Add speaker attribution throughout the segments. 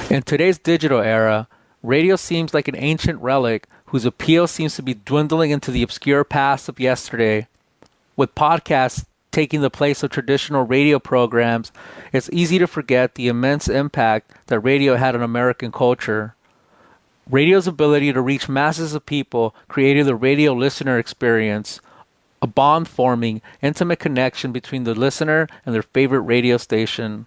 Speaker 1: In today's digital era, radio seems like an ancient relic whose appeal seems to be dwindling into the obscure past of yesterday. With podcasts taking the place of traditional radio programs, it's easy to forget the immense impact that radio had on American culture. Radio's ability to reach masses of people created the radio listener experience, a bond-forming, intimate connection between the listener and their favorite radio station.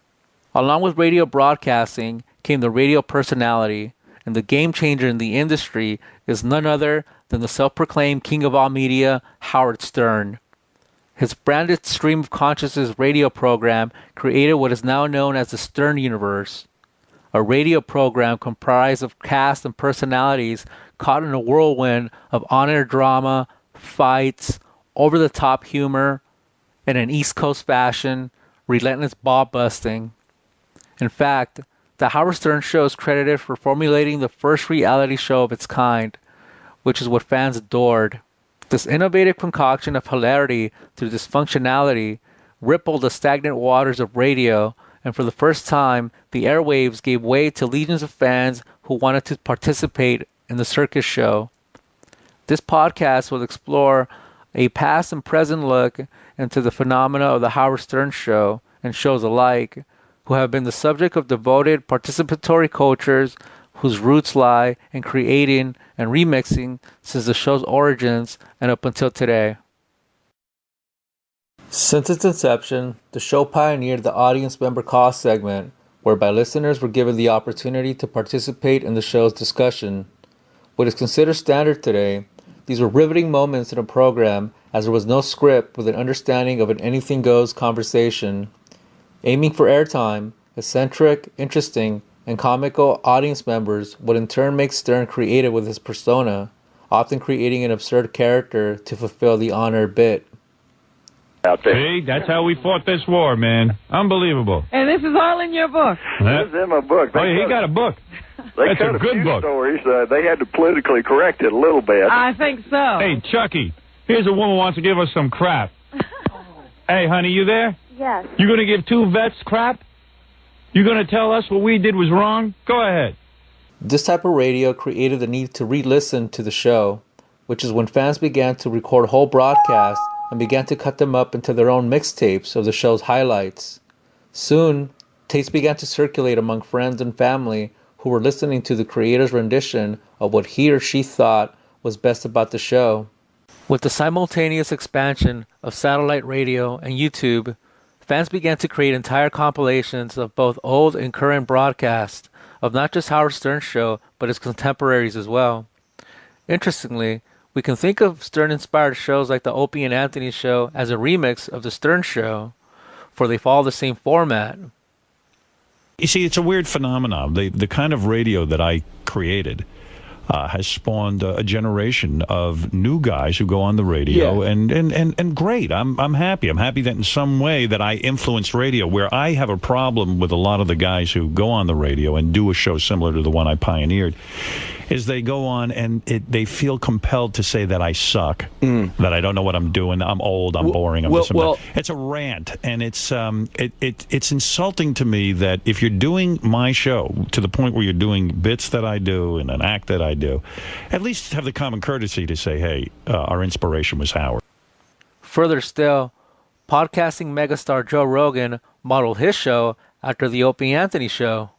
Speaker 1: Along with radio broadcasting came the radio personality, and the game changer in the industry is none other than the self-proclaimed king of all media, Howard Stern. His branded stream of consciousness radio program created what is now known as the Stern Universe, a radio program comprised of cast and personalities caught in a whirlwind of on-air drama, fights, over-the-top humor, and in East Coast fashion, relentless ball-busting. In fact, the Howard Stern Show is credited for formulating the first reality show of its kind, which is what fans adored. This innovative concoction of hilarity through dysfunctionality rippled the stagnant waters of radio, and for the first time, the airwaves gave way to legions of fans who wanted to participate in the circus show. This podcast will explore a past and present look into the phenomena of the Howard Stern Show and shows alike, who have been the subject of devoted participatory cultures whose roots lie in creating and remixing since the show's origins and up until today. Since its inception, the show pioneered the audience member call segment, whereby listeners were given the opportunity to participate in the show's discussion. What is considered standard today, these were riveting moments in a program as there was no script with an understanding of an anything-goes conversation. Aiming for airtime, eccentric, interesting, and comical audience members would in turn make Stern creative with his persona, often creating an absurd character to fulfill the on-air bit.
Speaker 2: See, that's how we fought this war, man. Unbelievable.
Speaker 3: And this is all in your book.
Speaker 2: This
Speaker 4: is in my book.
Speaker 2: Oh, yeah, he got a book. That's a good book.
Speaker 4: Stories. They had to politically correct it a little bit.
Speaker 3: I think so.
Speaker 2: Hey, Chucky, here's a woman who wants to give us some crap. Hey, honey, you there?
Speaker 5: Yes.
Speaker 2: You going to give two vets crap? You going to tell us what we did was wrong? Go ahead.
Speaker 1: This type of radio created the need to re-listen to the show, which is when fans began to record whole broadcasts and began to cut them up into their own mixtapes of the show's highlights. Soon, tapes began to circulate among friends and family who were listening to the creator's rendition of what he or she thought was best about the show. With the simultaneous expansion of satellite radio and YouTube, fans began to create entire compilations of both old and current broadcasts of not just Howard Stern's show, but his contemporaries as well. Interestingly, we can think of Stern-inspired shows like the Opie and Anthony Show as a remix of the Stern Show, for they follow the same format.
Speaker 6: You see, it's a weird phenomenon. The kind of radio that I created has spawned a generation of new guys who go on the radio, and great. I'm happy. I'm happy that in some way that I influenced radio, where I have a problem with a lot of the guys who go on the radio and do a show similar to the one I pioneered, is they go on and they feel compelled to say that I suck, that I don't know what I'm doing, I'm old, I'm boring, I'm this and that. It's a rant, and it's insulting to me that if you're doing my show to the point where you're doing bits that I do and an act that I do, at least have the common courtesy to say, hey, our inspiration was Howard.
Speaker 1: Further still, podcasting megastar Joe Rogan modeled his show after the Opie and Anthony Show.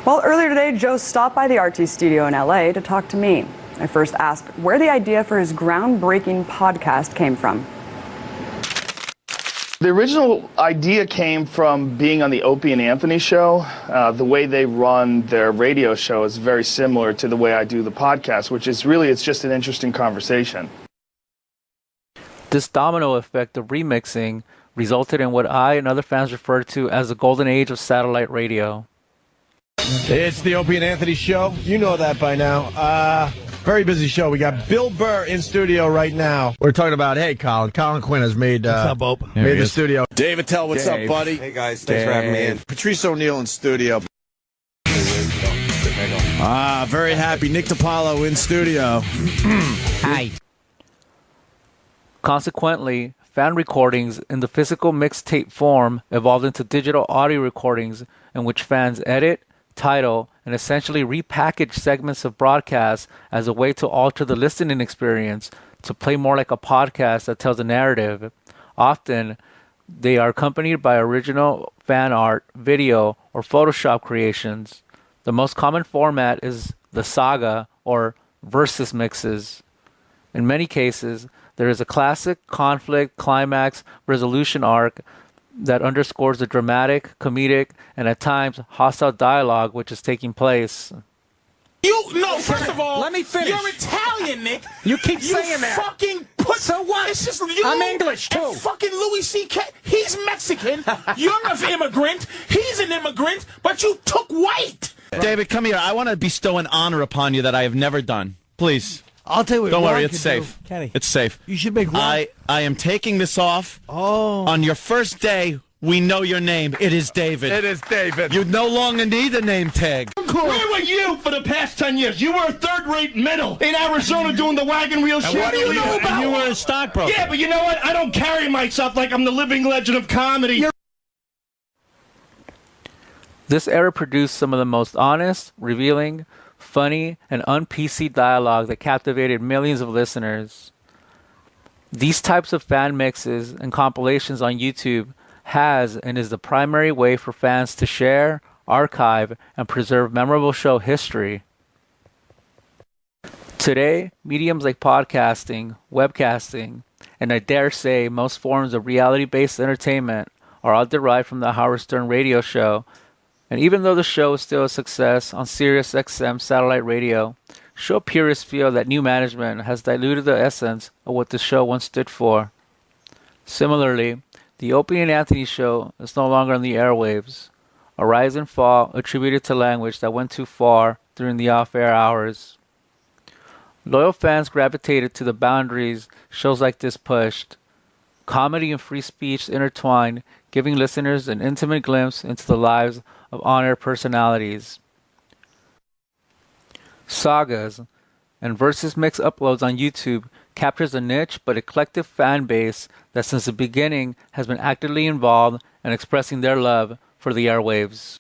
Speaker 7: Well, earlier today, Joe stopped by the RT studio in LA to talk to me. I first asked where the idea for his groundbreaking podcast came from.
Speaker 8: The original idea came from being on the Opie and Anthony Show. The way they run their radio show is very similar to the way I do the podcast, which is really, it's just an interesting conversation.
Speaker 1: This domino effect of remixing resulted in what I and other fans refer to as the golden age of satellite radio.
Speaker 9: It's the Opie and Anthony Show. You know that by now. Very busy show. We got Bill Burr in studio right now. We're talking about, hey, Colin. Colin Quinn has made the studio. Dave Attell, what's up, buddy?
Speaker 10: Hey, guys. Thanks for having me in.
Speaker 9: Patrice O'Neill in studio. Very happy. Nick DiPaolo in studio.
Speaker 1: Hi. Consequently, fan recordings in the physical mixtape form evolved into digital audio recordings in which fans edit, title, and essentially repackage segments of broadcasts as a way to alter the listening experience to play more like a podcast that tells a narrative. Often, they are accompanied by original fan art, video, or Photoshop creations. The most common format is the saga or versus mixes. In many cases, there is a classic conflict, climax, resolution arc that underscores the dramatic, comedic, and at times hostile dialogue which is taking place.
Speaker 5: First of all, let me finish. You're Italian, Nick.
Speaker 10: You keep saying that.
Speaker 5: Fucking
Speaker 10: so what?
Speaker 5: It's just you.
Speaker 10: I'm English too.
Speaker 5: And fucking Louis C.K. He's Mexican. You're an immigrant. He's an immigrant, but you took white.
Speaker 11: David, come here. I want to bestow an honor upon you that I have never done. Please.
Speaker 9: I'll tell you what.
Speaker 11: Don't
Speaker 9: Ron
Speaker 11: worry,
Speaker 9: can
Speaker 11: it's safe.
Speaker 9: do. Kenny,
Speaker 11: it's safe.
Speaker 9: You should make Ron.
Speaker 11: I am taking this off.
Speaker 9: Oh.
Speaker 11: On your first day, we know your name. It is David.
Speaker 9: It is David.
Speaker 11: You no longer need a name tag.
Speaker 5: Where were you for the past 10 years? You were a third-rate middle in Arizona doing the wagon wheel shit. What do you know about?
Speaker 10: And you were a stockbroker.
Speaker 5: Yeah, but you know what? I don't carry myself like I'm the living legend of comedy.
Speaker 1: This era produced some of the most honest, revealing, funny, and un-PC dialogue that captivated millions of listeners. These types of fan mixes and compilations on YouTube has and is the primary way for fans to share, archive, and preserve memorable show history. Today, mediums like podcasting, webcasting, and I dare say most forms of reality-based entertainment are all derived from the Howard Stern radio show. And even though the show is still a success on Sirius XM satellite radio, show purists feel that new management has diluted the essence of what the show once stood for. Similarly, the Opie and Anthony show is no longer on the airwaves, a rise and fall attributed to language that went too far during the off-air hours. Loyal fans gravitated to the boundaries shows like this pushed. Comedy and free speech intertwined, giving listeners an intimate glimpse into the lives of on-air personalities. Sagas and versus mix uploads on YouTube captures a niche but eclectic fan base that since the beginning has been actively involved and expressing their love for the airwaves.